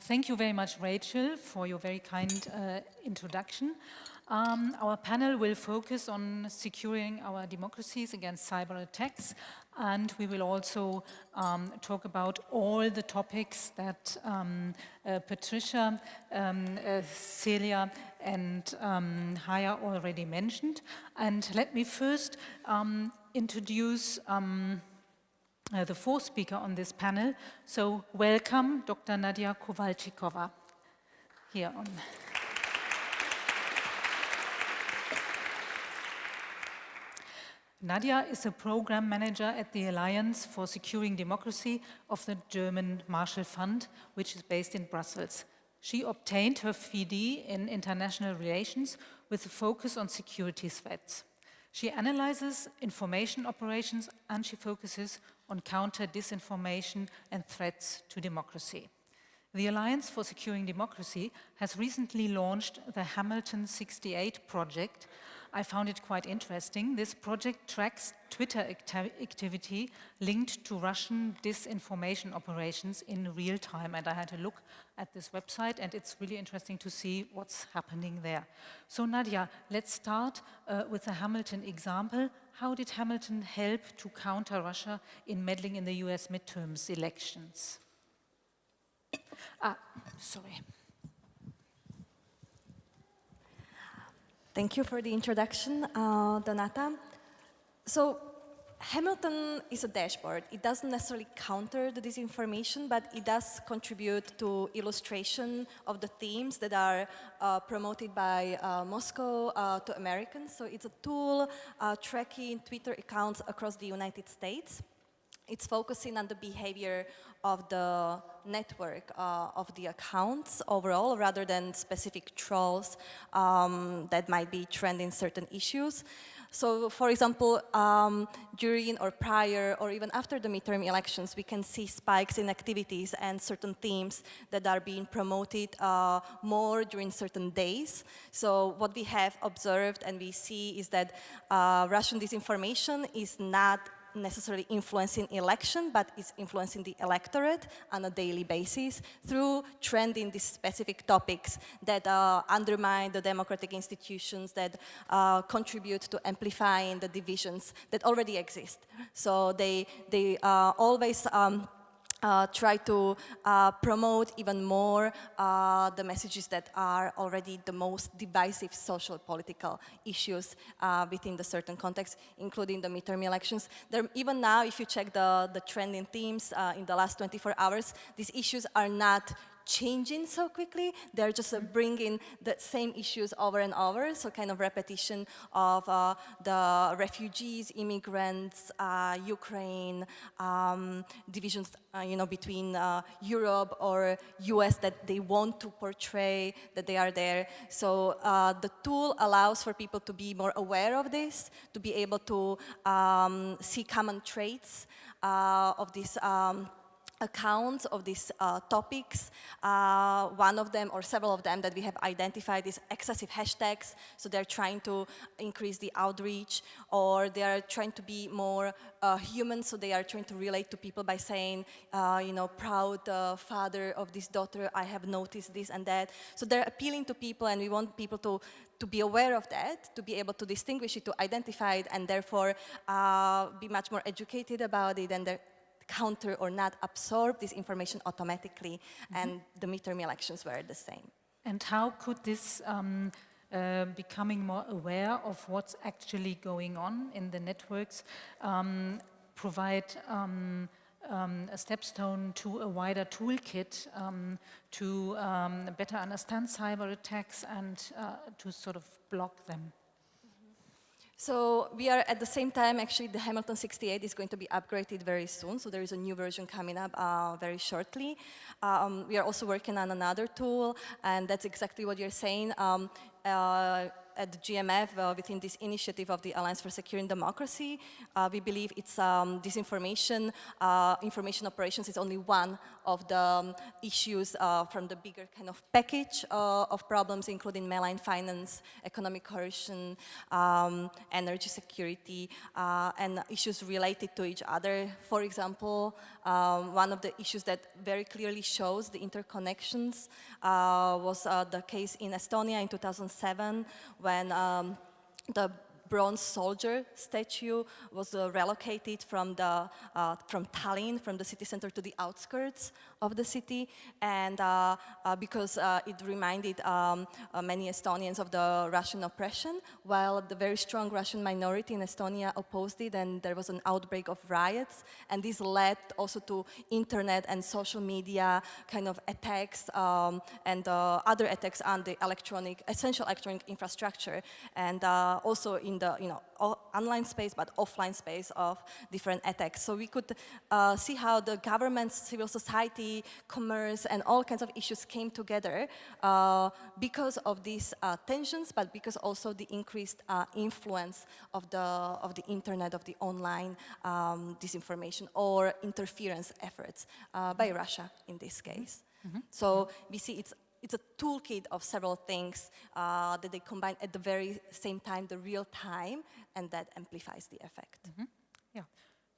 Thank you very much, Rachel, for your very kind introduction. Our panel will focus on securing our democracies against cyber attacks, and we will also talk about all the topics that Patricia, Celia, and Haya already mentioned. And let me first introduce the fourth speaker on this panel. So welcome, Dr. Nadia Kowalczykova, here on. Nadia is a program manager at the Alliance for Securing Democracy of the German Marshall Fund, which is based in Brussels. She obtained her PhD in international relations with a focus on security threats. She analyzes information operations and she focuses on counter-disinformation and threats to democracy. The Alliance for Securing Democracy has recently launched the Hamilton 68 project. I found it quite interesting. This project tracks Twitter activity linked to Russian disinformation operations in real time. And I had a look at this website, and it's really interesting to see what's happening there. So Nadia, let's start with the Hamilton example. How did Hamilton help to counter Russia in meddling in the US midterms elections? Sorry. Thank you for the introduction, Donata. So Hamilton is a dashboard. It doesn't necessarily counter the disinformation, but it does contribute to illustration of the themes that are promoted by Moscow to Americans. So it's a tool tracking Twitter accounts across the United States. It's focusing on the behavior of the network of the accounts overall, rather than specific trolls that might be trending certain issues. So, for example, during or prior or even after the midterm elections, we can see spikes in activities and certain themes that are being promoted more during certain days. So what we have observed and we see is that Russian disinformation is not necessarily influencing election, but it's influencing the electorate on a daily basis through trending these specific topics that undermine the democratic institutions, that contribute to amplifying the divisions that already exist. So they always try to promote even more the messages that are already the most divisive social political issues within the certain context, including the midterm elections. Even now, if you check the trending themes in the last 24 hours, these issues are not changing so quickly. They're just bringing the same issues over and over, so kind of repetition of the refugees, immigrants, Ukraine, divisions between Europe or US that they want to portray that they are there. So the tool allows for people to be more aware of this, to be able to see common traits of this accounts of these topics. One of them or several of them that we have identified is excessive hashtags. So they're trying to increase the outreach, or they are trying to be more human. So they are trying to relate to people by saying, proud father of this daughter, I have noticed this and that. So they're appealing to people, and we want people to be aware of that, to be able to distinguish it, to identify it, and therefore be much more educated about it, and counter or not absorb this information automatically, and the midterm elections were the same. And how could this becoming more aware of what's actually going on in the networks provide a stepstone to a wider toolkit to better understand cyber attacks and to sort of block them? So we are at the same time, actually, the Hamilton 68 is going to be upgraded very soon. So there is a new version coming up very shortly. We are also working on another tool, and that's exactly what you're saying. at the GMF, within this initiative of the Alliance for Securing Democracy, we believe it's disinformation, information operations is only one of the issues from the bigger kind of package of problems, including malign finance, economic coercion, energy security, and issues related to each other. For example, one of the issues that very clearly shows the interconnections was the case in Estonia in 2007 when the bronze soldier statue was relocated from Tallinn, from the city center to the outskirts of the city, and because it reminded many Estonians of the Russian oppression, while the very strong Russian minority in Estonia opposed it, and there was an outbreak of riots, and this led also to internet and social media kind of attacks and other attacks on the essential electronic infrastructure, and also in the online space but offline space of different attacks. So we could see how the government, civil society, commerce, and all kinds of issues came together because of these tensions, but because also the increased influence of the internet, of the online disinformation or interference efforts by Russia in this case. So we see it's a toolkit of several things that they combine at the very same time, the real time, and that amplifies the effect. Yeah.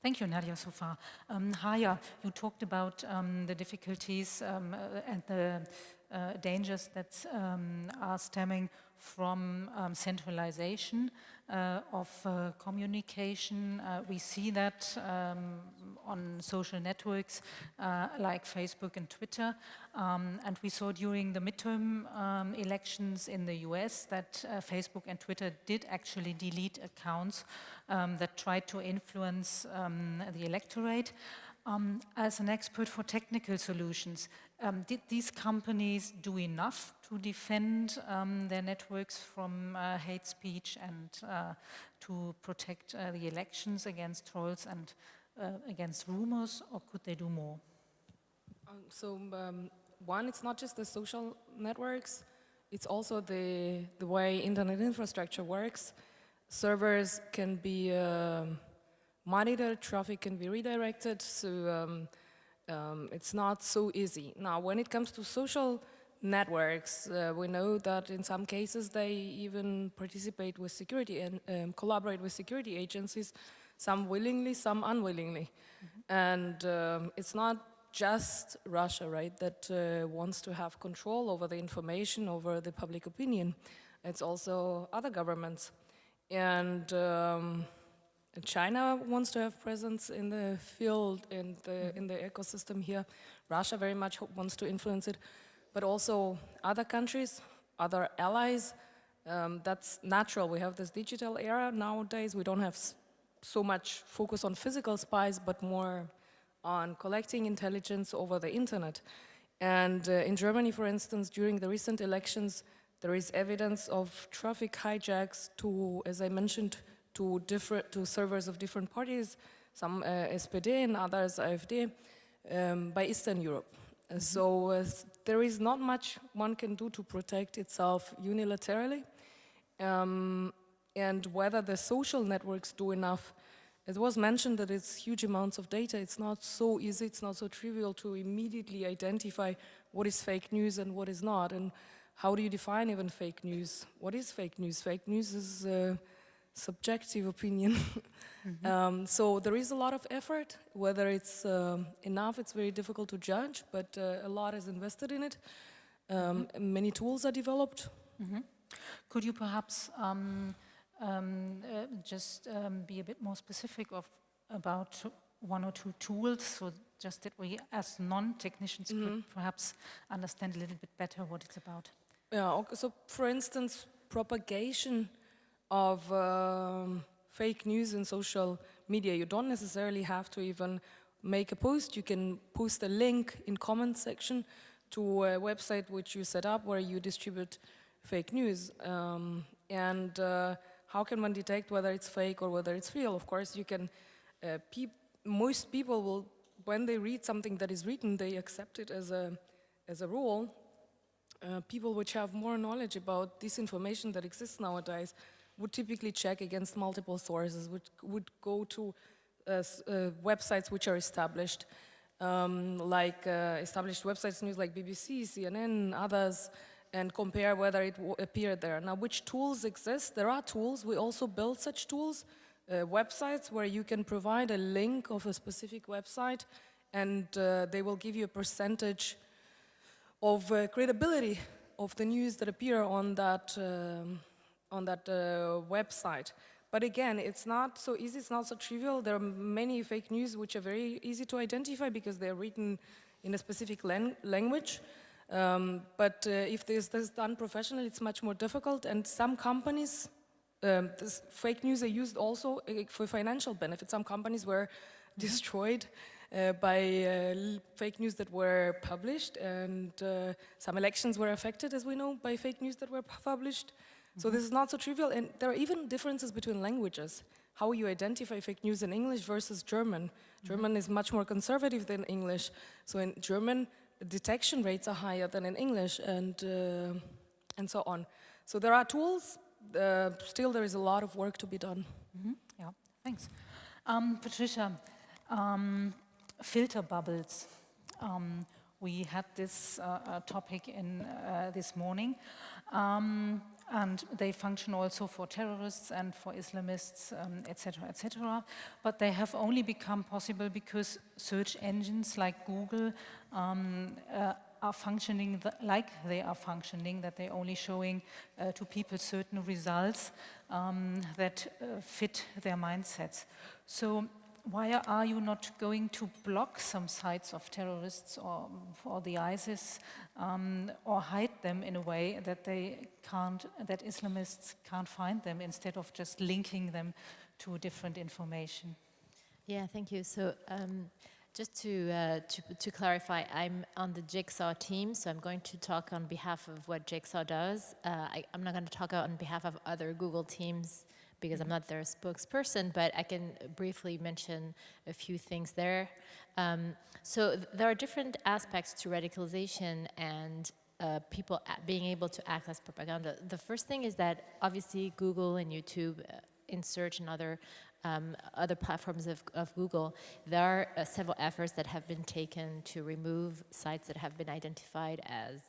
Thank you, Nadia, so far. Haya, you talked about the difficulties and the dangers that are stemming from centralization of communication. We see that on social networks like Facebook and Twitter. And we saw during the midterm elections in the US that Facebook and Twitter did actually delete accounts that tried to influence the electorate. As an expert for technical solutions, did these companies do enough to defend their networks from hate speech and to protect the elections against trolls and against rumors, or could they do more? One, it's not just the social networks, it's also the way internet infrastructure works. Servers can be monitored, traffic can be redirected, so it's not so easy. Now, when it comes to social networks, we know that in some cases they even participate with security and collaborate with security agencies, some willingly, some unwillingly. And it's not just Russia, right, that wants to have control over the information, over the public opinion. It's also other governments. And China wants to have presence in the field, in the ecosystem here. Russia very much wants to influence it, but also other countries, other allies. That's natural. We have this digital era nowadays. We don't have so much focus on physical spies, but more on collecting intelligence over the internet. And in Germany, for instance, during the recent elections, there is evidence of traffic hijacks to, as I mentioned, to servers of different parties, some SPD and others AfD, by Eastern Europe. So there is not much one can do to protect itself unilaterally. And whether the social networks do enough, it was mentioned that it's huge amounts of data. It's not so easy, it's not so trivial to immediately identify what is fake news and what is not. And how do you define even fake news? What is fake news? Fake news is subjective opinion. So there is a lot of effort. Whether it's enough, it's very difficult to judge, but a lot is invested in it. Many tools are developed. Could you perhaps just be a bit more specific about one or two tools, so just that we as non-technicians could perhaps understand a little bit better what it's about? Yeah, okay. So for instance, propagation of fake news in social media. You don't necessarily have to even make a post. You can post a link in comment section to a website which you set up where you distribute fake news. And how can one detect whether it's fake or whether it's real? Of course, you can. Most people will, when they read something that is written, they accept it as a rule. people which have more knowledge about disinformation that exists nowadays would typically check against multiple sources, would go to websites which are established, like established websites, news like BBC, CNN, others, and compare whether it appeared there. Now, which tools exist? There are tools. We also build such tools, websites where you can provide a link of a specific website, and they will give you a percentage of credibility of the news that appear on that website. But again, it's not so easy, it's not so trivial. There are many fake news which are very easy to identify because they're written in a specific language. But if this is done professionally, it's much more difficult. And some companies, this fake news are used also for financial benefit. Some companies were destroyed by fake news that were published, and some elections were affected, as we know, by fake news that were published. So this is not so trivial, and there are even differences between languages. How you identify fake news in English versus German. German is much more conservative than English. So in German, detection rates are higher than in English, and so on. So there are tools. Still, there is a lot of work to be done. Yeah, thanks. Patricia, filter bubbles. We had this topic in this morning. And they function also for terrorists and for Islamists, etc., etc. But they have only become possible because search engines like Google are functioning like they are functioning, that they're only showing to people certain results that fit their mindsets. So why are you not going to block some sites of terrorists or the ISIS, or hide them in a way that that Islamists can't find them, instead of just linking them to different information? Yeah, thank you. So just to clarify, I'm on the Jigsaw team, so I'm going to talk on behalf of what Jigsaw does. I'm not going to talk on behalf of other Google teams, because I'm not their spokesperson, but I can briefly mention a few things there. So there are different aspects to radicalization and people being able to access propaganda. The first thing is that obviously Google and YouTube, in search and other platforms of Google, there are several efforts that have been taken to remove sites that have been identified as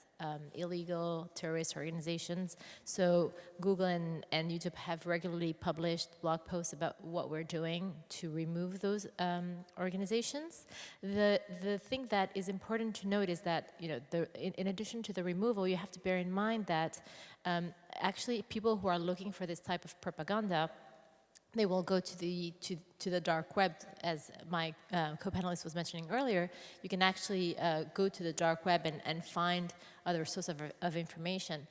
illegal terrorist organizations. So Google and YouTube have regularly published blog posts about what we're doing to remove those organizations. The thing that is important to note is that, you know, in addition to the removal, you have to bear in mind that actually people who are looking for this type of propaganda, they will go to the dark web, as my co-panelist was mentioning earlier. You can actually go to the dark web and find other sources of information.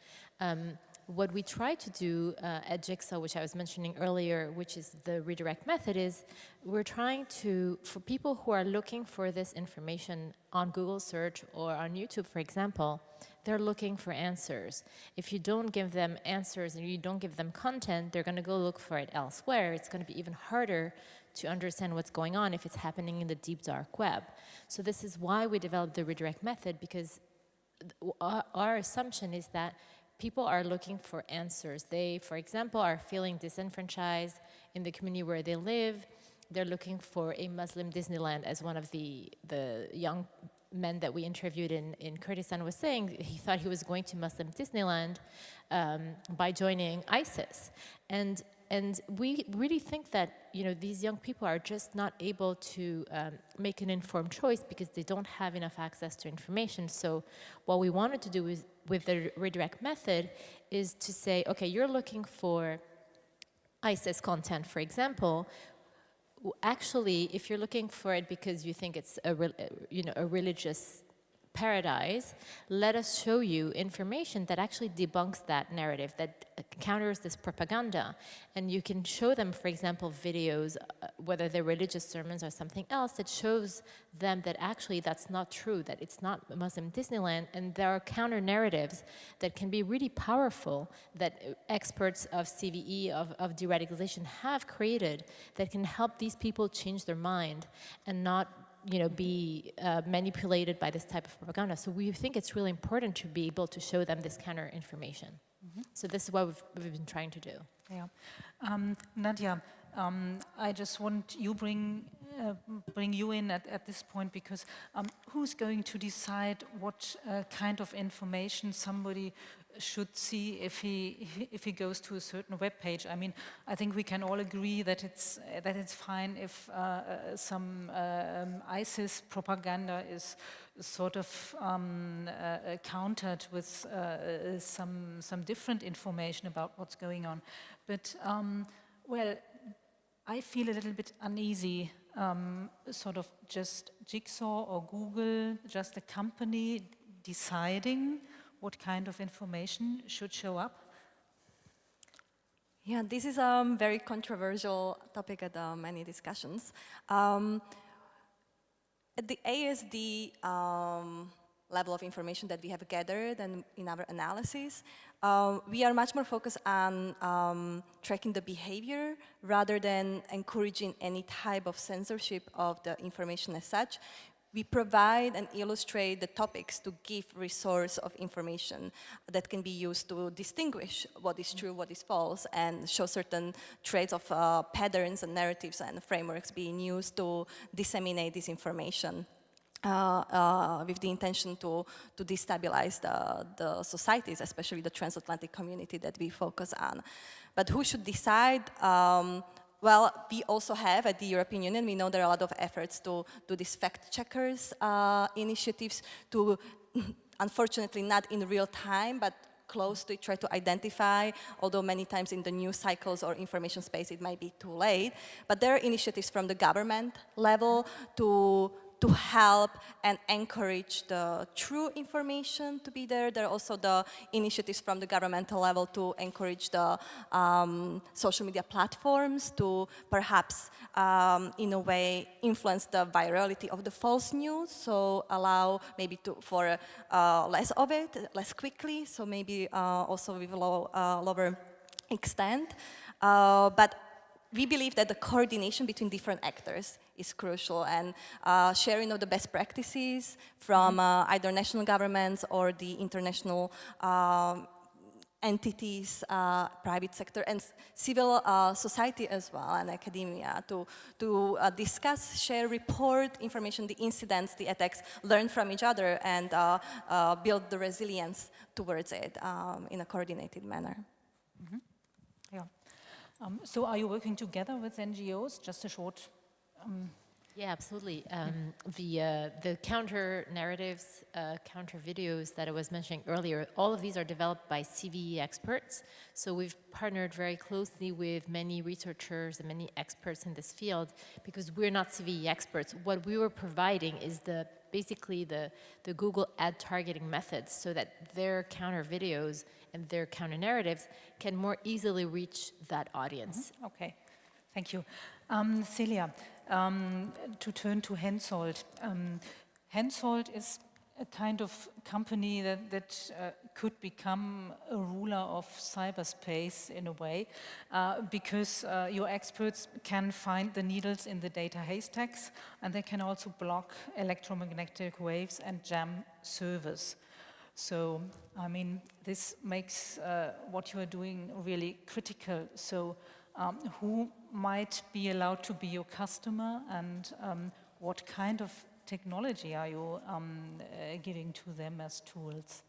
What we try to do at Jigsaw, which I was mentioning earlier, which is the redirect method, is we're trying to, for people who are looking for this information on Google search or on YouTube, for example, they're looking for answers. If you don't give them answers and you don't give them content, they're going to go look for it elsewhere. It's going to be even harder to understand what's going on if it's happening in the deep dark web. So this is why we developed the redirect method, because our assumption is that people are looking for answers. They, for example, are feeling disenfranchised in the community where they live. They're looking for a Muslim Disneyland, as one of the young men that we interviewed in Kurdistan was saying. He thought he was going to Muslim Disneyland by joining ISIS. And we really think that, you know, these young people are just not able to make an informed choice because they don't have enough access to information. So what we wanted to do with the redirect method is to say, okay, you're looking for ISIS content, for example. Actually, if you're looking for it because you think it's a religious paradise, let us show you information that actually debunks that narrative, that counters this propaganda. And you can show them, for example, videos, whether they're religious sermons or something else, that shows them that actually that's not true, that it's not Muslim Disneyland, and there are counter narratives that can be really powerful, that experts of CVE, of de-radicalization have created, that can help these people change their mind and not be manipulated by this type of propaganda. So we think it's really important to be able to show them this counter information. So this is what we've been trying to do. Yeah. Nadia, I just want you bring you in at this point, because who's going to decide what kind of information somebody should see if he goes to a certain web page? I mean, I think we can all agree that it's fine if some ISIS propaganda is sort of countered with some different information about what's going on. But well, I feel a little bit uneasy, sort of just Jigsaw or Google, just a company deciding what kind of information should show up. Yeah, this is a very controversial topic at many discussions. At the WIIS.de level of information that we have gathered and in our analysis, we are much more focused on tracking the behavior rather than encouraging any type of censorship of the information as such. We provide and illustrate the topics to give resource of information that can be used to distinguish what is true, what is false, and show certain traits of patterns and narratives and frameworks being used to disseminate this information. With the intention to destabilize the societies, especially the transatlantic community that we focus on. But who should decide? Well, we also have at the European Union, we know there are a lot of efforts to do these fact checkers initiatives to, unfortunately not in real time, but close to it, try to identify, although many times in the news cycles or information space it might be too late. But there are initiatives from the government level to help and encourage the true information to be there. There are also the initiatives from the governmental level to encourage the social media platforms to perhaps, in a way, influence the virality of the false news, so allow maybe for less of it, less quickly, so maybe also with a lower extent. But we believe that the coordination between different actors is crucial, and sharing of the best practices from either national governments or the international entities, private sector, and civil society as well, and academia, to discuss, share, report information, the incidents, the attacks, learn from each other, and build the resilience towards it in a coordinated manner. Mm-hmm. Yeah. So are you working together with NGOs? Just a short... Yeah, absolutely. The counter narratives, counter videos that I was mentioning earlier, all of these are developed by CVE experts. So we've partnered very closely with many researchers and many experts in this field, because we're not CVE experts. What we were providing is basically the Google ad targeting methods, so that their counter videos and their counter narratives can more easily reach that audience. Mm-hmm. Okay, thank you. Celia, to turn to Hensoldt. Hensoldt is a kind of company that could become a ruler of cyberspace in a way, because your experts can find the needles in the data haystacks, and they can also block electromagnetic waves and jam servers. So, I mean, this makes what you are doing really critical. So, who might be allowed to be your customer, and what kind of technology are you giving to them as tools?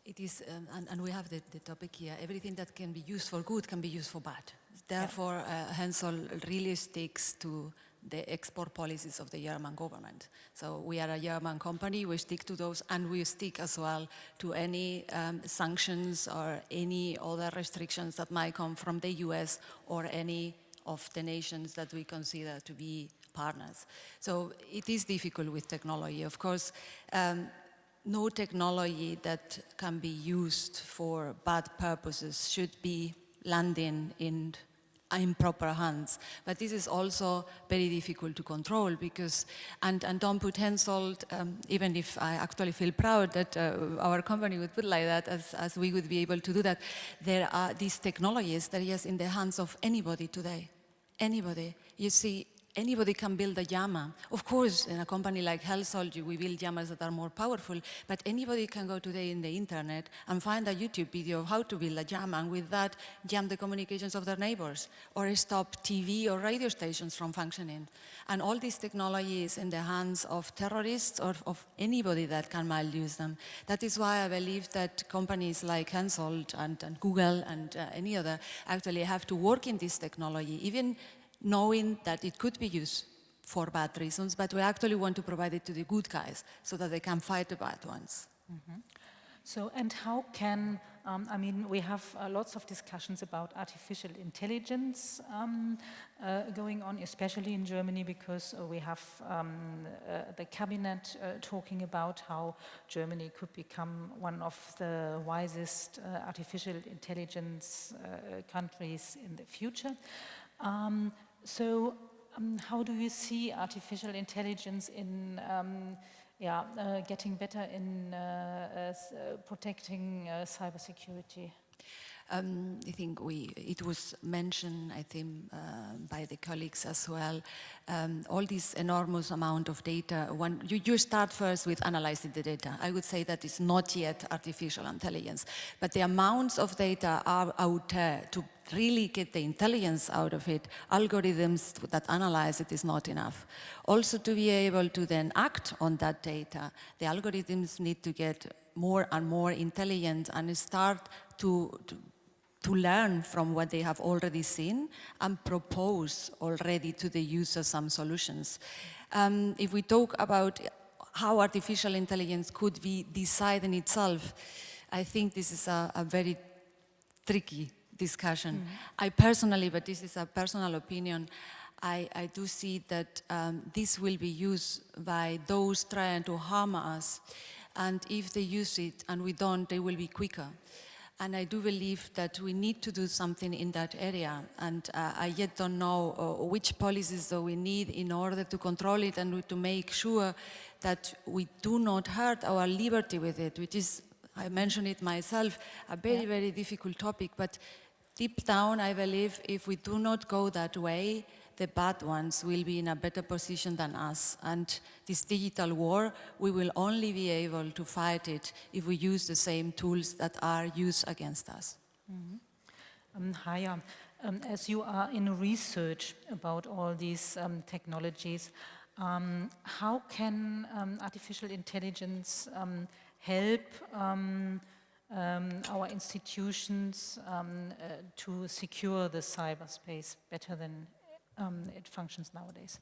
It is, and we have the topic here, everything that can be used for good can be used for bad. Therefore, Hensoldt really sticks to the export policies of the German government. So we are a German company, we stick to those, and we stick as well to any sanctions or any other restrictions that might come from the US or any of the nations that we consider to be partners. So it is difficult with technology. Of course, no technology that can be used for bad purposes should be landing in improper hands. But this is also very difficult to control, because, and don't put Hensoldt, even if I actually feel proud that our company would put like that, as we would be able to do that, there are these technologies that are just in the hands of anybody today. Anybody. You see anybody can build a llama. Of course, in a company like Hellsol, we build llamas that are more powerful, but anybody can go today in the internet and find a YouTube video of how to build a llama, and with that, jam the communications of their neighbors, or stop TV or radio stations from functioning. And all this technology is in the hands of terrorists or of anybody that can maluse them. That is why I believe that companies like Hensoldt and Google and any other actually have to work in this technology, even knowing that it could be used for bad reasons, but we actually want to provide it to the good guys so that they can fight the bad ones. So, and how can, I mean, we have lots of discussions about artificial intelligence going on, especially in Germany, because we have the cabinet talking about how Germany could become one of the wisest artificial intelligence countries in the future. How do you see artificial intelligence in getting better in protecting cybersecurity? I think it was mentioned, I think, by the colleagues as well, all this enormous amount of data. When you start first with analyzing the data. I would say that it's not yet artificial intelligence, but the amounts of data are out there to really get the intelligence out of it. Algorithms that analyze it is not enough. Also, to be able to then act on that data, the algorithms need to get more and more intelligent and start to learn from what they have already seen and propose already to the user some solutions. If we talk about how artificial intelligence could be deciding itself, I think this is a very tricky discussion. I personally, but this is a personal opinion, I do see that this will be used by those trying to harm us, and if they use it and we don't, they will be quicker. And I do believe that we need to do something in that area, and I yet don't know which policies do we need in order to control it and to make sure that we do not hurt our liberty with it, which is, I mentioned it myself, a very, very difficult topic. But deep down, I believe if we do not go that way, the bad ones will be in a better position than us. And this digital war, we will only be able to fight it if we use the same tools that are used against us. Haya, as you are in research about all these technologies, how can artificial intelligence help our institutions to secure the cyberspace better than it functions nowadays?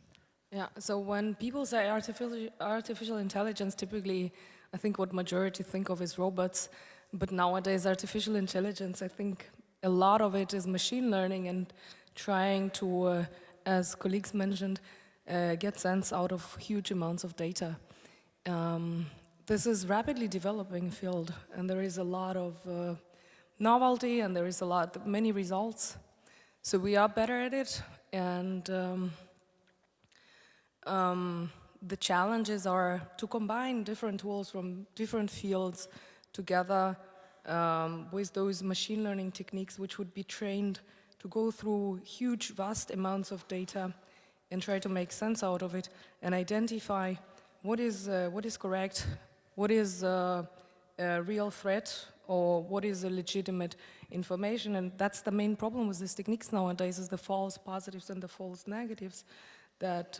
Yeah, so when people say artificial intelligence, typically I think what majority think of is robots, but nowadays artificial intelligence, I think a lot of it is machine learning and trying to, as colleagues mentioned, get sense out of huge amounts of data. This is rapidly developing field, and there is a lot of novelty, and there is many results. So we are better at it, and the challenges are to combine different tools from different fields together with those machine learning techniques, which would be trained to go through huge, vast amounts of data and try to make sense out of it and identify what is correct, what is a real threat, or what is a legitimate information. And that's the main problem with these techniques nowadays, is the false positives and the false negatives, that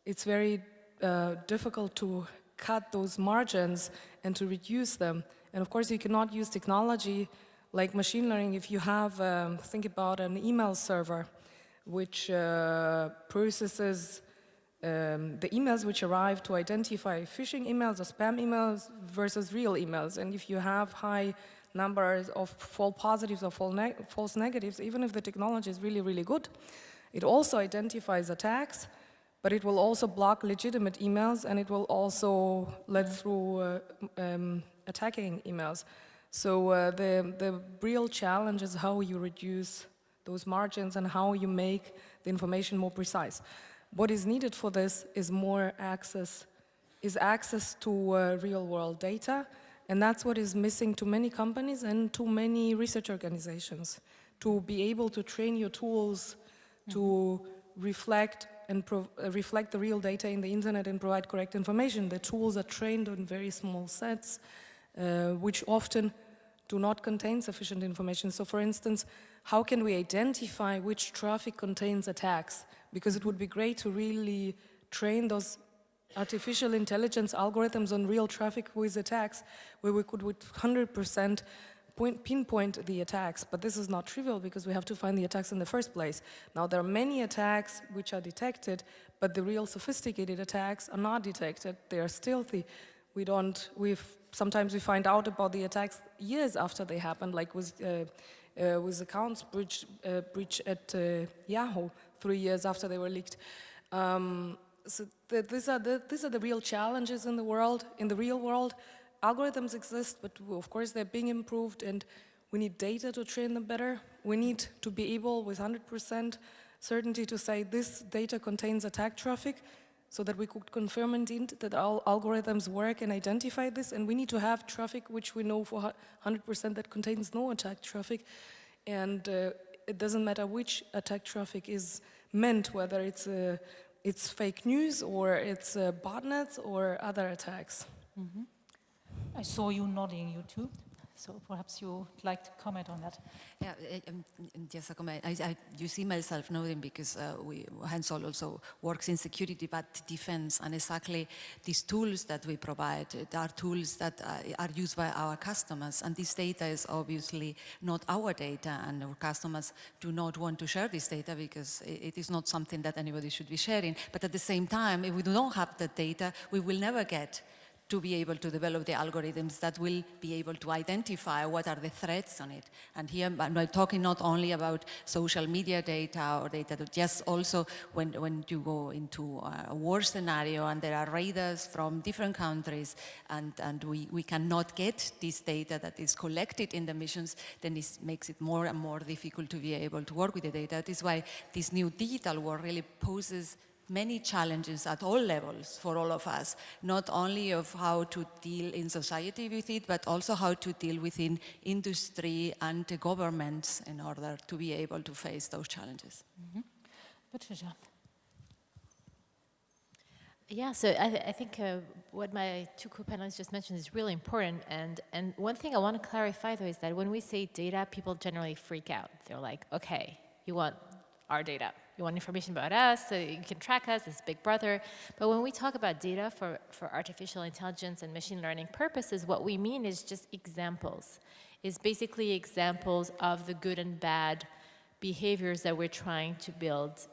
it's very difficult to cut those margins and to reduce them. And of course, you cannot use technology like machine learning if you have, think about an email server, which processes the emails which arrive to identify phishing emails or spam emails versus real emails. And if you have high numbers of false positives or false negatives, even if the technology is really, really good, it also identifies attacks, but it will also block legitimate emails, and it will also let through attacking emails. So the real challenge is how you reduce those margins and how you make the information more precise. What is needed for this is more access to real-world data, and that's what is missing to many companies and to many research organizations, to be able to train your tools to reflect and reflect the real data in the internet and provide correct information. The tools are trained on very small sets, which often do not contain sufficient information. So for instance, how can we identify which traffic contains attacks? Because it would be great to really train those artificial intelligence algorithms on real traffic with attacks, where we could with 100% pinpoint the attacks, but this is not trivial because we have to find the attacks in the first place. Now there are many attacks which are detected, but the real sophisticated attacks are not detected. They are stealthy. Sometimes we find out about the attacks years after they happened, like with accounts breach at Yahoo 3 years after they were leaked. These are the real challenges in the world, in the real world. Algorithms exist, but of course they're being improved, and we need data to train them better. We need to be able, with 100% certainty, to say this data contains attack traffic, so that we could confirm indeed that our algorithms work and identify this, and we need to have traffic which we know for 100% that contains no attack traffic, and it doesn't matter which attack traffic is meant, whether it's fake news or it's botnets or other attacks. Mm-hmm. I saw you nodding, you too. So perhaps you would like to comment on that. Yeah, just a comment. You see myself nodding because Hensol also works in security, but defense, and exactly these tools that we provide are tools that are used by our customers, and this data is obviously not our data, and our customers do not want to share this data because it is not something that anybody should be sharing. But at the same time, if we don't have the data, we will never get to be able to develop the algorithms that will be able to identify what are the threats on it. And here I'm talking not only about social media data or data, but just also when you go into a war scenario and there are raiders from different countries and we cannot get this data that is collected in the missions, then this makes it more and more difficult to be able to work with the data. That is why this new digital war really poses many challenges at all levels for all of us, not only of how to deal in society with it, but also how to deal within industry and the governments in order to be able to face those challenges. Mm-hmm. Patricia. Yeah, so I think what my two co-panelists just mentioned is really important. And one thing I want to clarify, though, is that when we say data, people generally freak out. They're like, okay, you want our data. You want information about us, so you can track us as Big Brother. But when we talk about data for artificial intelligence and machine learning purposes, what we mean is just examples. It's basically examples of the good and bad behaviors that we're trying to build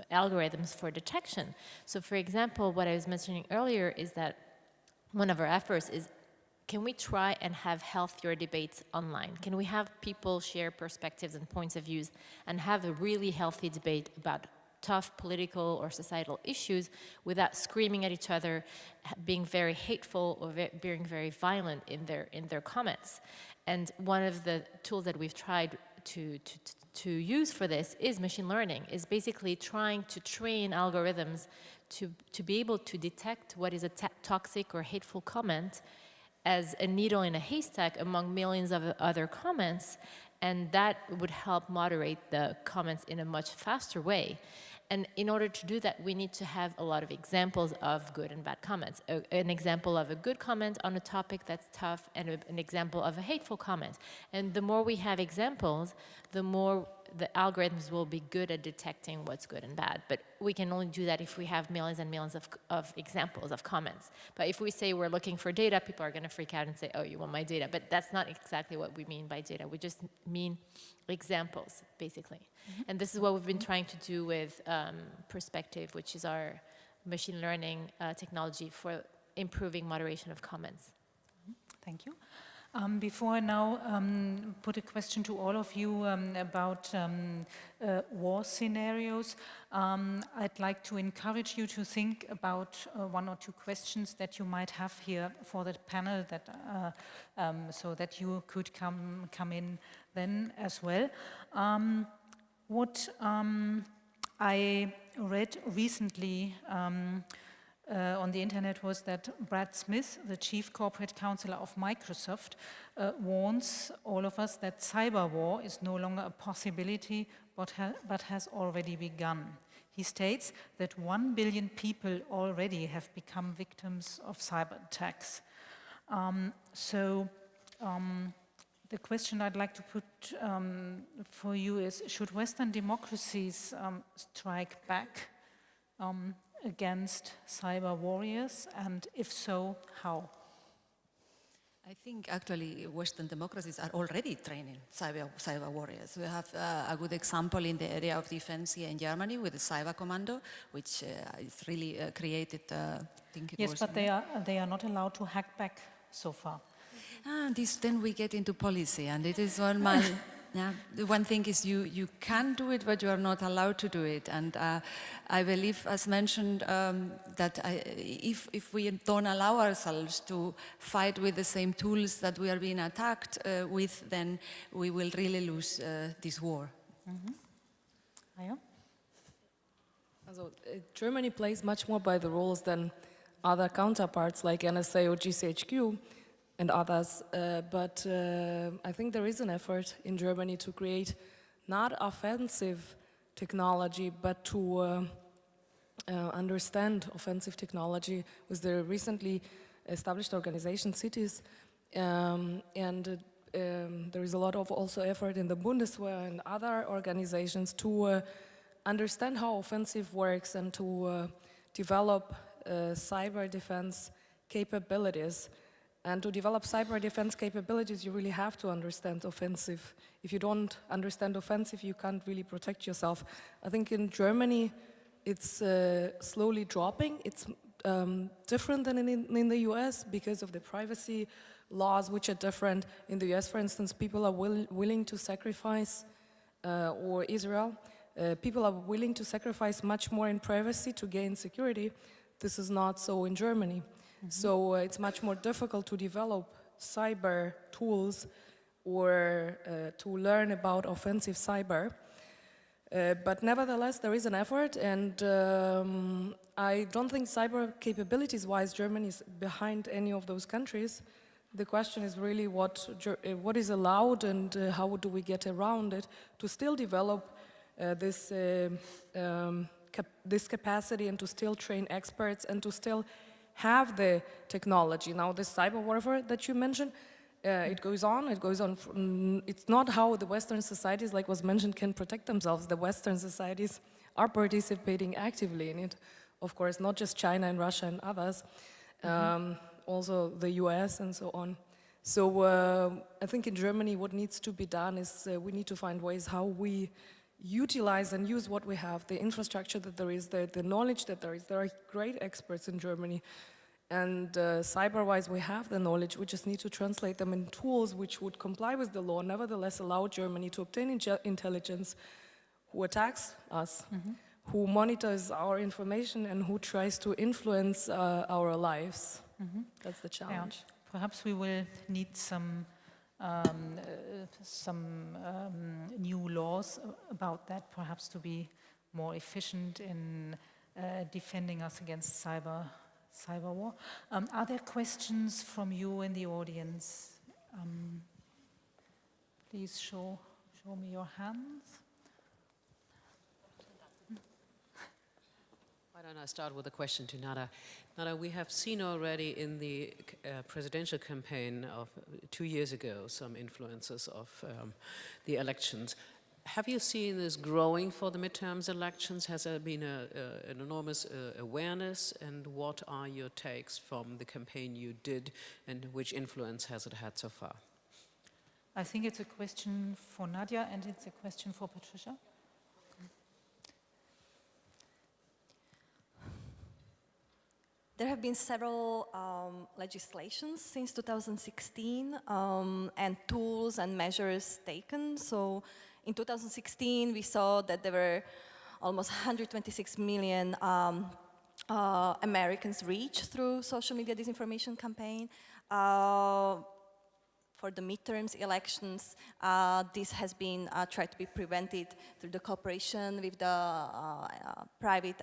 algorithms for detection. So for example, what I was mentioning earlier is that one of our efforts is, can we try and have healthier debates online? Can we have people share perspectives and points of views and have a really healthy debate about tough political or societal issues without screaming at each other, being very hateful or being very violent in their comments? And one of the tools that we've tried to use for this is machine learning, is basically trying to train algorithms to be able to detect what is a toxic or hateful comment as a needle in a haystack among millions of other comments, and that would help moderate the comments in a much faster way. And in order to do that, we need to have a lot of examples of good and bad comments. An example of a good comment on a topic that's tough, and an example of a hateful comment. And the more we have examples, the more the algorithms will be good at detecting what's good and bad. But we can only do that if we have millions and millions of examples of comments. But if we say we're looking for data, people are going to freak out and say, oh, you want my data. But that's not exactly what we mean by data. We just mean examples, basically. Mm-hmm. And this is what we've been trying to do with Perspective, which is our machine learning technology for improving moderation of comments. Mm-hmm. Thank you. Before I now put a question to all of you about war scenarios, I'd like to encourage you to think about one or two questions that you might have here for the panel, that so that you could come in then as well. What I read recently on the internet was that Brad Smith, the chief corporate counselor of Microsoft, warns all of us that cyber war is no longer a possibility, but has already begun. He states that 1 billion people already have become victims of cyber attacks. The question I'd like to put for you is, should Western democracies strike back against cyber warriors, and if so, how? I think actually Western democracies are already training cyber warriors. We have a good example in the area of defense here in Germany with the Cyber Commando, which is really created, I think it was... Yes, but they are not allowed to hack back so far. Then we get into policy, and it is normal. Yeah, the one thing is you can do it, but you are not allowed to do it. And I believe, as mentioned, that if we don't allow ourselves to fight with the same tools that we are being attacked with, then we will really lose this war. Aya? Also, Germany plays much more by the rules than other counterparts like NSA or GCHQ and others, but I think there is an effort in Germany to create not offensive technology, but to understand offensive technology with the recently established organization cities, and there is a lot of also effort in the Bundeswehr and other organizations to understand how offensive works and to develop cyber defense capabilities. And to develop cyber defense capabilities, you really have to understand offensive. If you don't understand offensive, you can't really protect yourself. I think in Germany, it's slowly dropping. It's different than in the US because of the privacy laws, which are different. In the US, for instance, people are willing to sacrifice, or Israel, people are willing to sacrifice much more in privacy to gain security. This is not so in Germany. So it's much more difficult to develop cyber tools or to learn about offensive cyber. But nevertheless, there is an effort, and I don't think cyber capabilities-wise Germany is behind any of those countries. The question is really what is allowed and how do we get around it to still develop this capacity and to still train experts and to still have the technology. Now, this cyber warfare that you mentioned, it goes on. It's not how the Western societies, like was mentioned, can protect themselves. The Western societies are participating actively in it. Of course, not just China and Russia and others, also the US and so on. So I think in Germany what needs to be done is we need to find ways how we utilize and use what we have, the infrastructure that there is, the knowledge that there is. There are great experts in Germany, and cyber-wise we have the knowledge. We just need to translate them in tools which would comply with the law, nevertheless allow Germany to obtain intelligence, who attacks us, who monitors our information, and who tries to influence our lives. That's the challenge. Yeah. Perhaps we will need some new laws about that, perhaps to be more efficient in defending us against cyber war. Are there questions from you in the audience? Please show me your hands. Why don't I start with a question to Nada. Nada, we have seen already in the presidential campaign of 2 years ago some influences of the elections. Have you seen this growing for the midterms elections? Has there been an enormous awareness? And what are your takes from the campaign you did, and which influence has it had so far? I think it's a question for Nadia, and it's a question for Patricia. There have been several legislations since 2016 and tools and measures taken. So in 2016, we saw that there were almost 126 million Americans reached through social media disinformation campaign. For the midterms elections, this has been tried to be prevented through the cooperation with the private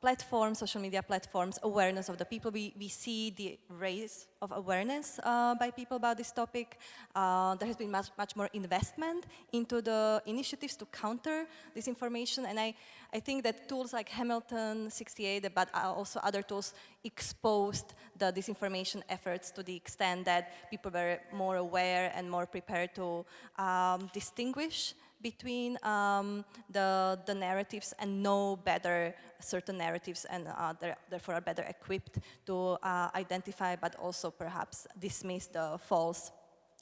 platforms, social media platforms, awareness of the people. We see the raise of awareness by people about this topic. There has been much more investment into the initiatives to counter disinformation, and I think that tools like Hamilton 68, but also other tools, exposed the disinformation efforts to the extent that people were more aware and more prepared to distinguish between the narratives and know better certain narratives, and therefore are better equipped to identify but also perhaps dismiss the false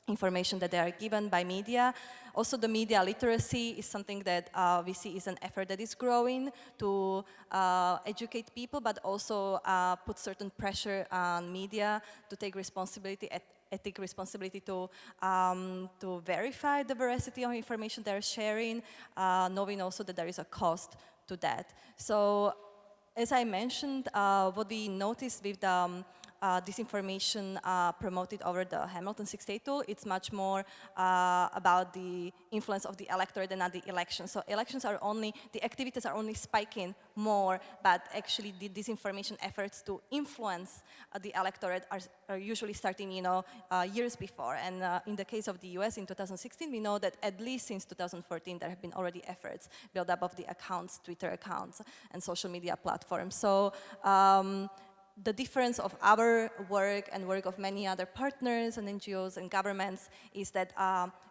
information that they are given by media. Also, the media literacy is something that we see is an effort that is growing to educate people, but also put certain pressure on media to take responsibility, ethic responsibility to verify the veracity of information they're sharing, knowing also that there is a cost to that. So, as I mentioned, what we noticed with the disinformation promoted over the Hamilton 68 tool, it's much more about the influence of the electorate than at the elections. So elections are only, the activities are only spiking more, but actually the disinformation efforts to influence the electorate are usually starting, years before. And in the case of the US in 2016, we know that at least since 2014, there have been already efforts built up of the accounts, Twitter accounts, and social media platforms. So the difference of our work and work of many other partners and NGOs and governments is that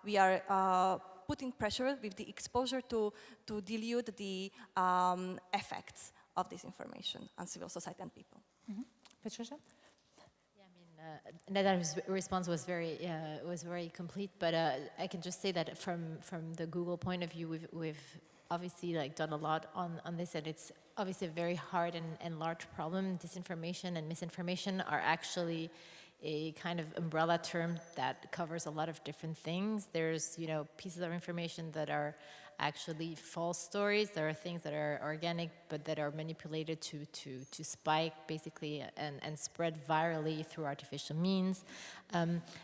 we are putting pressure with the exposure to dilute the effects of this information on civil society and people. Mm-hmm. Patricia? Nada's response was very complete, but I can just say that from the Google point of view, we've obviously done a lot on this, and it's obviously a very hard and large problem. Disinformation and misinformation are actually a kind of umbrella term that covers a lot of different things. There's pieces of information that are actually false stories. There are things that are organic but that are manipulated to spike basically and spread virally through artificial means.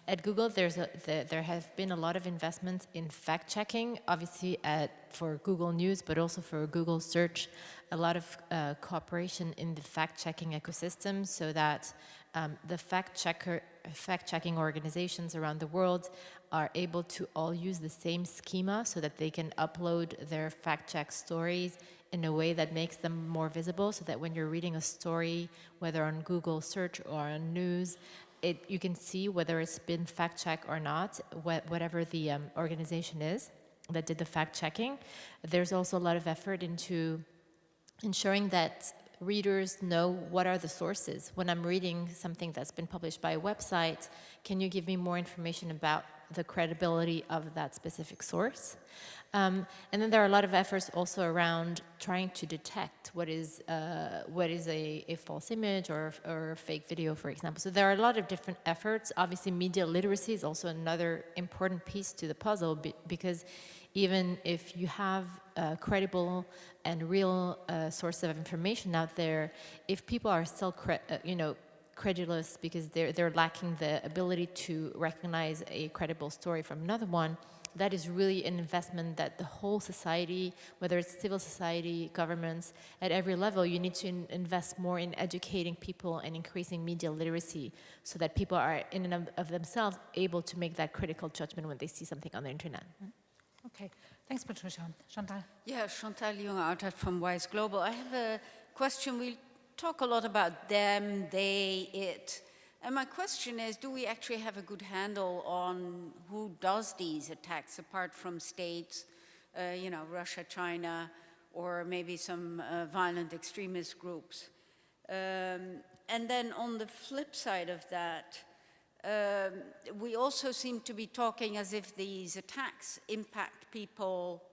At Google, there have been a lot of investments in fact-checking, obviously for Google News, but also for Google Search, a lot of cooperation in the fact-checking ecosystem so that the fact-checking organizations around the world are able to all use the same schema so that they can upload their fact-check stories in a way that makes them more visible, so that when you're reading a story, whether on Google Search or on News, you can see whether it's been fact-checked or not, whatever the organization is that did the fact-checking. There's also a lot of effort into ensuring that readers know what are the sources. When I'm reading something that's been published by a website, can you give me more information about the credibility of that specific source? And then there are a lot of efforts also around trying to detect what is a false image or a fake video, for example. So there are a lot of different efforts. Obviously, media literacy is also another important piece to the puzzle, because even if you have credible and real sources of information out there, if people are still credulous because they're lacking the ability to recognize a credible story from another one, that is really an investment that the whole society, whether it's civil society, governments, at every level, you need to invest more in educating people and increasing media literacy so that people are in and of themselves able to make that critical judgment when they see something on the internet. Okay, thanks, Patricia. Chantal? Yeah, Chantal Jung-Artat from WIIS Global. I have a question. We talk a lot about them, they, it. And my question is, do we actually have a good handle on who does these attacks, apart from states, Russia, China, or maybe some violent extremist groups? And then on the flip side of that, we also seem to be talking as if these attacks impact people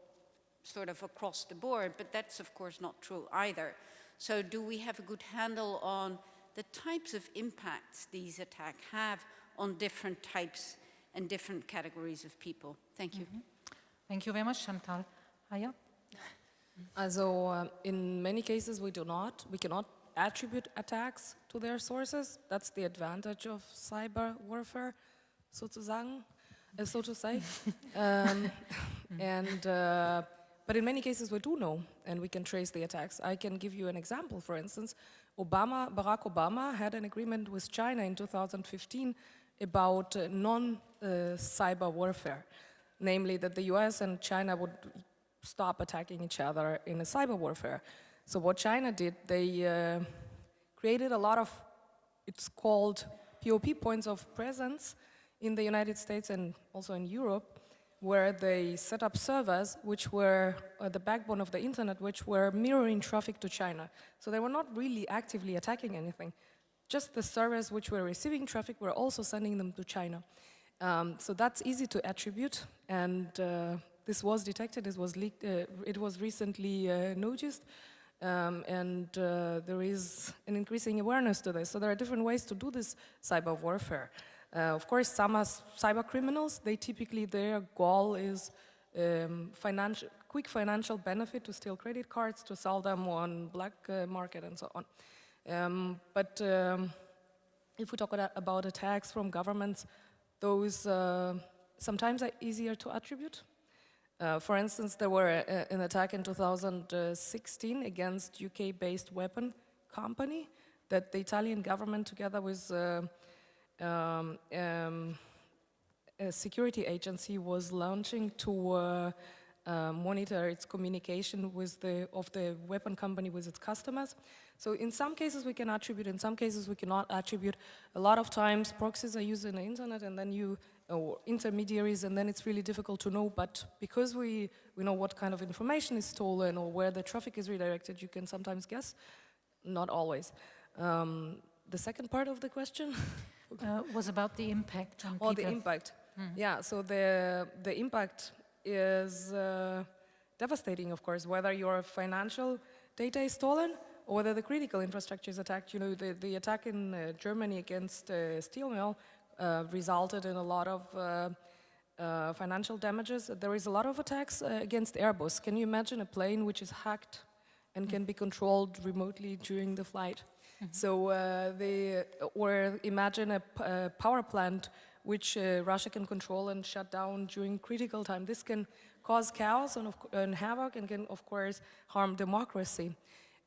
sort of across the board, but that's of course not true either. So do we have a good handle on the types of impacts these attacks have on different types and different categories of people? Thank you. Thank you very much, Chantal. Aya? Also, in many cases we cannot attribute attacks to their sources. That's the advantage of cyber warfare, so to say. But in many cases we do know, and we can trace the attacks. I can give you an example. For instance, Barack Obama had an agreement with China in 2015 about non-cyber warfare, namely that the US and China would stop attacking each other in a cyber warfare. So what China did, they created a lot of, it's called POP, points of presence, in the United States and also in Europe, where they set up servers which were the backbone of the internet, which were mirroring traffic to China. So they were not really actively attacking anything. Just the servers which were receiving traffic were also sending them to China. So that's easy to attribute, and this was detected, it was leaked, it was recently noticed, and there is an increasing awareness to this. So there are different ways to do this cyber warfare. Of course, some are cyber criminals. They typically, their goal is quick financial benefit, to steal credit cards, to sell them on black market and so on. But if we talk about attacks from governments, those sometimes are easier to attribute. For instance, there were an attack in 2016 against UK-based weapon company that the Italian government, together with a security agency, was launching to monitor its communication with of the weapon company with its customers. So in some cases we can attribute, in some cases we cannot attribute. A lot of times proxies are used in the internet, and then or intermediaries, and then it's really difficult to know. But because we know what kind of information is stolen or where the traffic is redirected, you can sometimes guess, not always. The second part of the question? Was about the impact on people. Oh, the impact. Yeah, so the impact is devastating, of course, whether your financial data is stolen or whether the critical infrastructure is attacked. You know, the attack in Germany against steel mill resulted in a lot of financial damages. There is a lot of attacks against Airbus. Can you imagine a plane which is hacked and can be controlled remotely during the flight? So or imagine a power plant which Russia can control and shut down during critical time. This can cause chaos and havoc, and can, of course, harm democracy.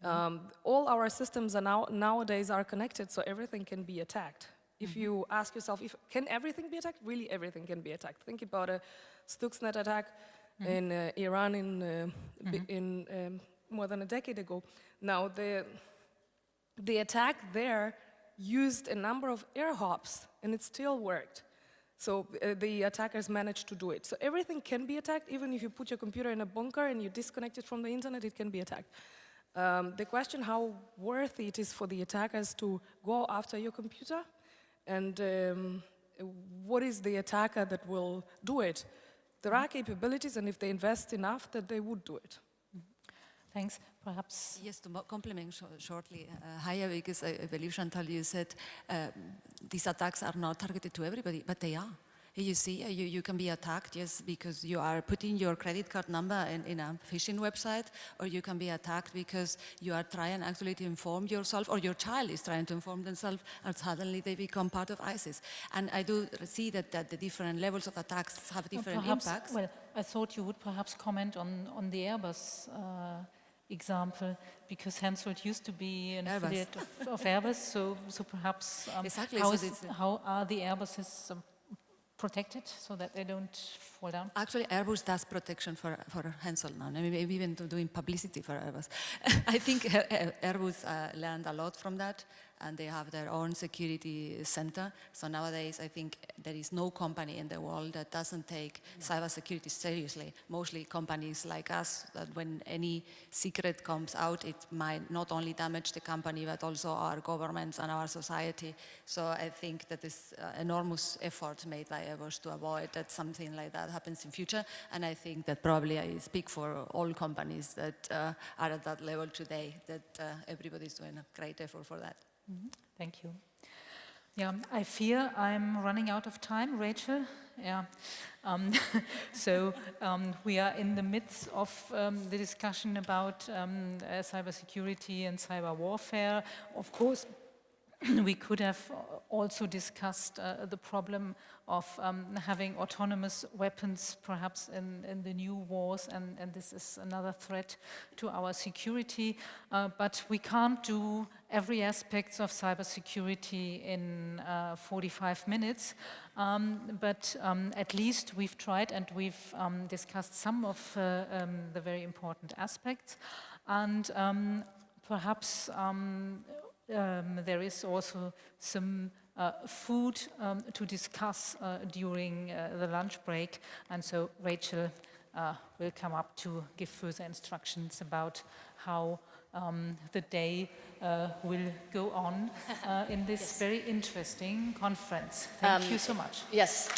All our systems are nowadays are connected, so everything can be attacked. If you ask yourself, can everything be attacked? Really, everything can be attacked. Think about a Stuxnet attack in Iran in more than a decade ago. Now, the attack there used a number of air hops, and it still worked. So the attackers managed to do it. So everything can be attacked. Even if you put your computer in a bunker and you disconnect it from the internet, it can be attacked. The question how worthy it is for the attackers to go after your computer, and what is the attacker that will do it? There are capabilities, and if they invest enough, that they would do it. Thanks. Perhaps. Yes, to complement shortly, Haya, because I believe, Chantal, you said these attacks are not targeted to everybody, but they are. You see, you can be attacked just because you are putting your credit card number in a phishing website, or you can be attacked because you are trying actually to inform yourself, or your child is trying to inform themselves, and suddenly they become part of ISIS. And I do see that the different levels of attacks have different impacts. Well, I thought you would perhaps comment on the Airbus example, because Hensoldt used to be an affiliate of Airbus, so perhaps Exactly. How are the Airbuses protected so that they don't fall down? Actually, Airbus does protection for Hensoldt now. I mean, maybe even doing publicity for Airbus. I think Airbus learned a lot from that, and they have their own security center. So nowadays, I think there is no company in the world that doesn't take cybersecurity seriously. Mostly companies like us, that when any secret comes out, it might not only damage the company, but also our governments and our society. So I think that is enormous effort made by Airbus to avoid that something like that happens in future. And I think that probably I speak for all companies that are at that level today, that everybody is doing a great effort for that. Thank you. Yeah, I fear I'm running out of time, Rachel. Yeah. So we are in the midst of the discussion about cybersecurity and cyber warfare. Of course, we could have also discussed the problem of having autonomous weapons perhaps in the new wars, and this is another threat to our security. But we can't do every aspect of cybersecurity in 45 minutes. But at least we've tried, and we've discussed some of the very important aspects. And perhaps there is also some food to discuss during the lunch break, and so Rachel will come up to give further instructions about how the day will go on in this very interesting conference. Thank you so much. Yes.